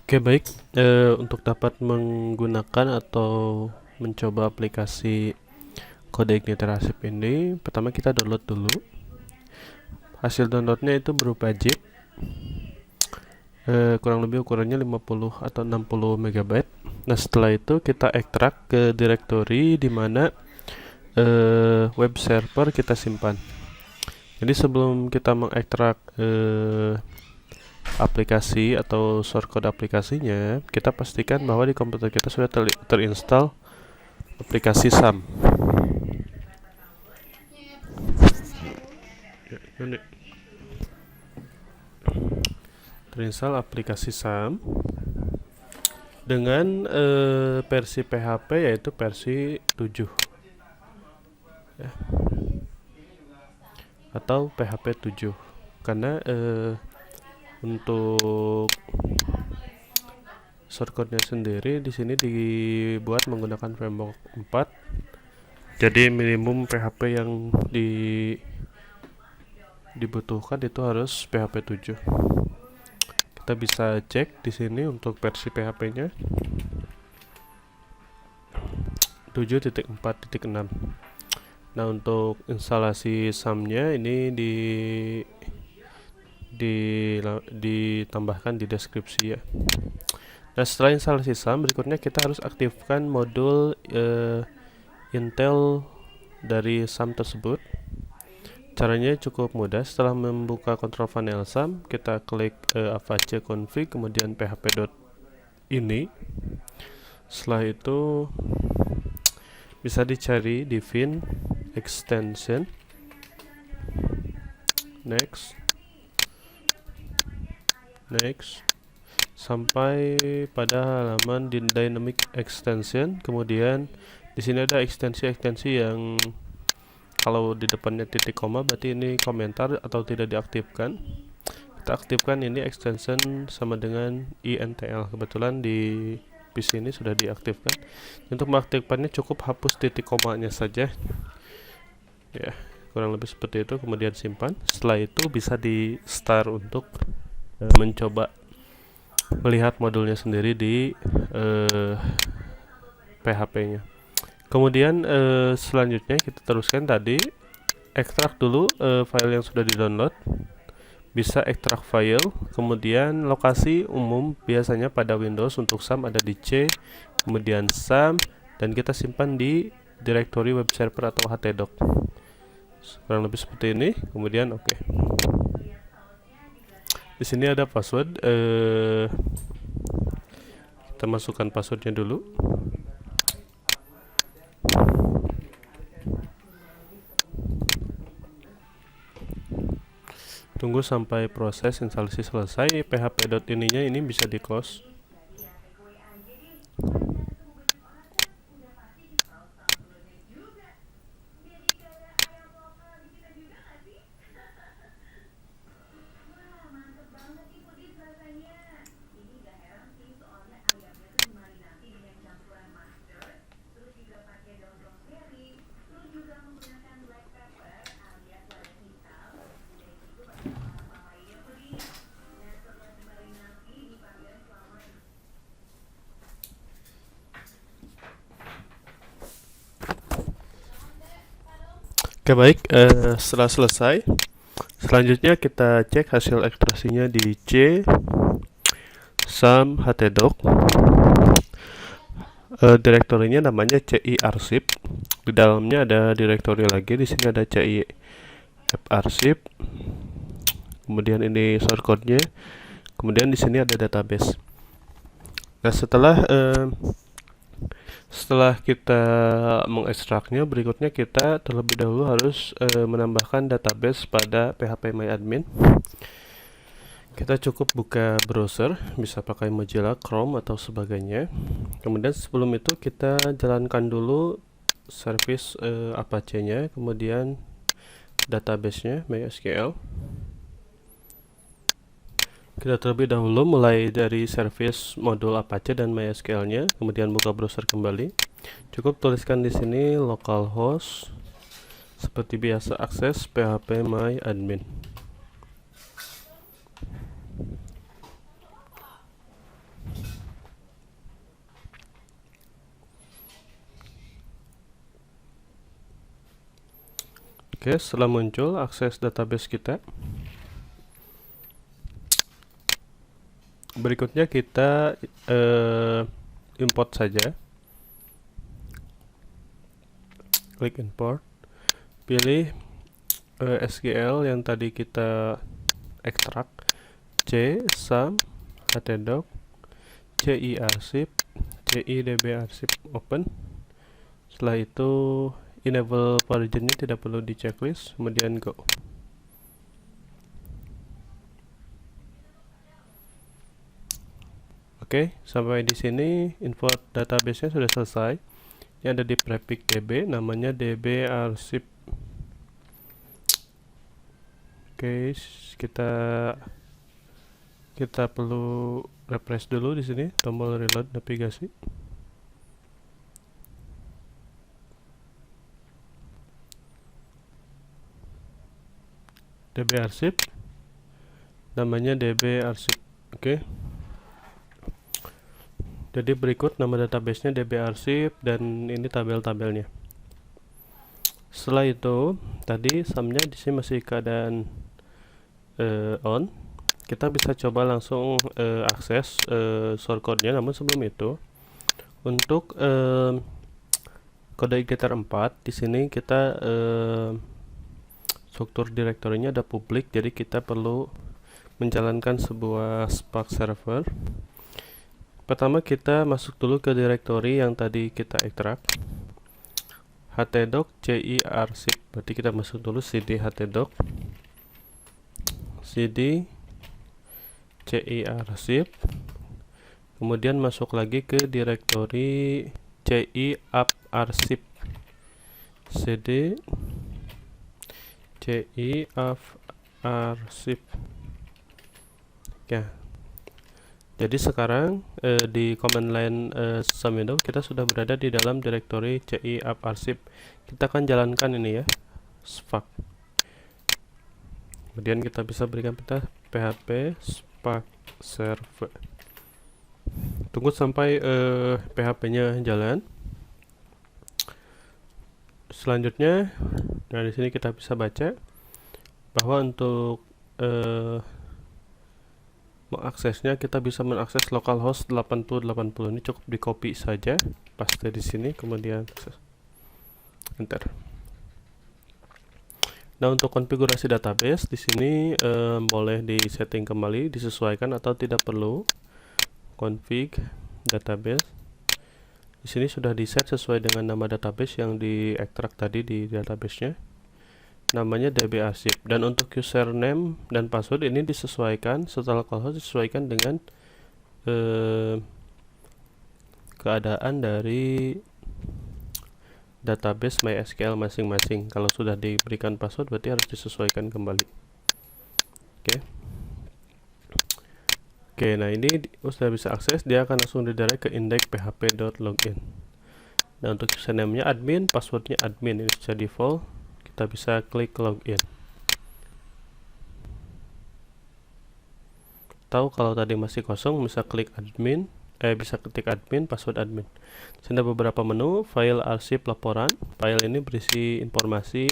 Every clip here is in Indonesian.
Oke, baik. Untuk dapat menggunakan atau mencoba aplikasi kode igniter Arsip ini, pertama kita download dulu. Hasil downloadnya itu berupa zip, kurang lebih ukurannya 50 atau 60 MB. Nah, setelah itu kita ekstrak ke directory di mana web server kita simpan. Jadi sebelum kita mengekstrak aplikasi atau source code aplikasinya, kita pastikan bahwa di komputer kita sudah terinstall aplikasi SAM. Terinstall aplikasi SAM dengan versi PHP yaitu versi 7 ya. Atau PHP 7 karena untuk shortcode-nya sendiri di sini dibuat menggunakan framework 4. Jadi minimum PHP yang dibutuhkan itu harus PHP 7. Kita bisa cek di sini untuk versi PHP-nya 7.4.6. Nah, untuk instalasi SAM-nya ini ditambahkan di deskripsi ya. Nah, setelah instalasi SAM, berikutnya kita harus aktifkan modul Intel dari SAM tersebut. Caranya cukup mudah. Setelah membuka kontrol panel SAM, kita klik apache config, kemudian php.ini. Setelah itu bisa dicari di vin extension, next, sampai pada halaman di dynamic extension. Kemudian di sini ada ekstensi yang kalau di depannya titik koma berarti ini komentar atau tidak diaktifkan. Kita aktifkan ini extension sama dengan intl. Kebetulan di PC ini sudah diaktifkan. Untuk mengaktifkannya cukup hapus titik komanya saja ya, kurang lebih seperti itu. Kemudian simpan. Setelah itu bisa di start untuk mencoba melihat modulnya sendiri di PHP-nya. Kemudian selanjutnya kita teruskan tadi, ekstrak dulu file yang sudah di-download. Bisa ekstrak file, kemudian lokasi umum biasanya pada Windows untuk SAM ada di C, kemudian SAM, dan kita simpan di directory web server atau htdoc. Kurang lebih seperti ini. Kemudian oke. Di sini ada password. Kita masukkan passwordnya dulu. Tunggu sampai proses instalasi selesai. php.ininya ini bisa di close. Oke, baik. Setelah selesai, selanjutnya kita cek hasil ekstraksinya di C, SAM, htdoc. Direktorinya namanya CI arsip. Di dalamnya ada direktori lagi. Di sini ada CI arsip. Kemudian ini source code-nya. Kemudian di sini ada database. Nah, setelah kita mengekstraknya, berikutnya kita terlebih dahulu harus menambahkan database pada phpMyAdmin. Kita cukup buka browser, bisa pakai Mozilla Chrome atau sebagainya. Kemudian sebelum itu kita jalankan dulu service Apache-nya, kemudian database-nya MySQL. Kita terlebih dahulu mulai dari service modul Apache dan MySQL-nya, kemudian buka browser kembali. Cukup tuliskan di sini localhost, seperti biasa akses phpMyAdmin. Oke, setelah muncul akses database kita, berikutnya kita import saja. Klik import, pilih SQL yang tadi kita ekstrak, c sum htdoc ci arsip ci db arsip open. Setelah itu enable versionnya tidak perlu di checklist, kemudian go. Oke, sampai di sini info database-nya sudah selesai. Ini ada di prefix db, namanya db arsip. Oke, kita perlu refresh dulu di sini, tombol reload navigasi. db arsip, namanya db arsip. Oke. Jadi berikut nama databasenya db arsip dan ini tabel-tabelnya. Setelah itu, tadi sumnya di sini masih keadaan on. Kita bisa coba langsung akses source code-nya, namun sebelum itu untuk kode iter 4 di sini kita struktur direktorinya ada publik, jadi kita perlu menjalankan sebuah Spark server. Pertama kita masuk dulu ke direktori yang tadi kita ekstrak, htdoc ci arsip. Berarti kita masuk dulu cd htdoc cd ci arsip, kemudian masuk lagi ke direktori ci app arsip, cd ci app arsip. Ya, jadi sekarang di command line sum window kita sudah berada di dalam direktori ci app arsip. Kita akan jalankan ini ya, spark. Kemudian kita bisa berikan perintah php spark server. Tunggu sampai php-nya jalan. Selanjutnya, nah di sini kita bisa baca bahwa untuk mengaksesnya kita bisa mengakses localhost 8080. Ini cukup di copy saja, paste di sini, kemudian enter. Nah, untuk konfigurasi database di sini boleh disetting kembali, disesuaikan atau tidak perlu. Config database. Di sini sudah di-set sesuai dengan nama database yang diekstrak tadi di database-nya. Namanya db arsip. Dan untuk username dan password ini disesuaikan setelah localhost, disesuaikan dengan keadaan dari database MySQL masing-masing. Kalau sudah diberikan password berarti harus disesuaikan kembali. Oke, nah ini sudah bisa akses, dia akan langsung redirect ke index php.login. Nah, untuk username-nya admin, passwordnya admin, ini sudah default. Kita bisa klik login. Tahu kalau tadi masih kosong, bisa klik admin, bisa ketik admin, password admin. Ada beberapa menu, file arsip laporan. File ini berisi informasi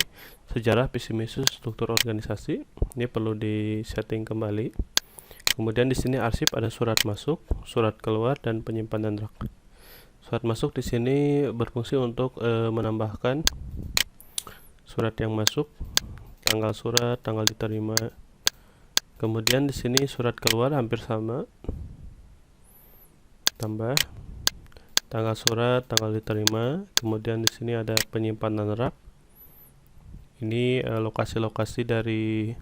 sejarah, visi misi, struktur organisasi. Ini perlu di-setting kembali. Kemudian di sini arsip ada surat masuk, surat keluar, dan penyimpanan rak. Surat masuk di sini berfungsi untuk menambahkan surat yang masuk, tanggal surat, tanggal diterima. Kemudian di sini surat keluar hampir sama, tambah tanggal surat, tanggal diterima. Kemudian di sini ada penyimpanan rak. Ini lokasi-lokasi dari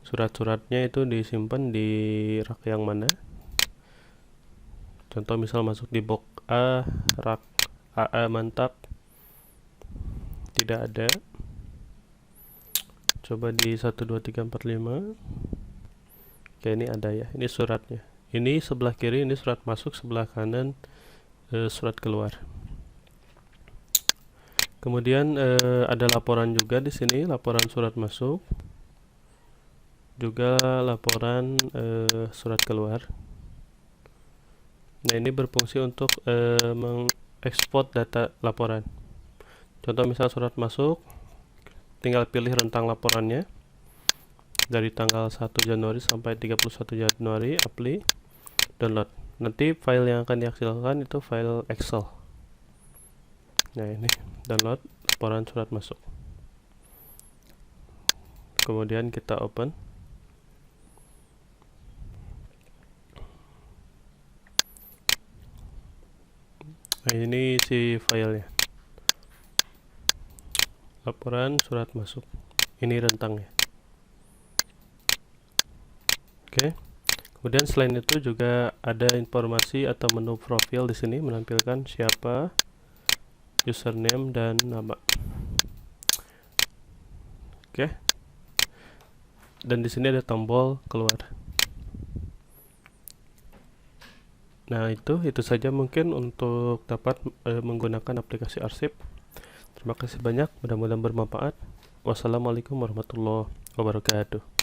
surat-suratnya itu disimpan di rak yang mana. Contoh misal masuk di box A, rak AA mantap, tidak ada. Coba di 1, 2, 3, 4, 5. Oke, ini ada ya, ini suratnya. Ini sebelah kiri, ini surat masuk, sebelah kanan surat keluar. Kemudian ada laporan juga di sini, laporan surat masuk, juga laporan surat keluar. Nah, ini berfungsi untuk mengekspor data laporan. Contoh misal surat masuk, tinggal pilih rentang laporannya dari tanggal 1 Januari sampai 31 Januari, apply, download. Nanti file yang akan dihasilkan itu file Excel. Nah, ini download laporan surat masuk. Kemudian kita open. Nah, ini si filenya. Laporan surat masuk. Ini rentangnya. Oke. Kemudian selain itu juga ada informasi atau menu profil di sini menampilkan siapa, username dan nama. Oke. Dan di sini ada tombol keluar. Nah, itu saja mungkin untuk dapat menggunakan aplikasi arsip. Terima kasih banyak, mudah-mudahan bermanfaat. Wassalamualaikum warahmatullahi wabarakatuh.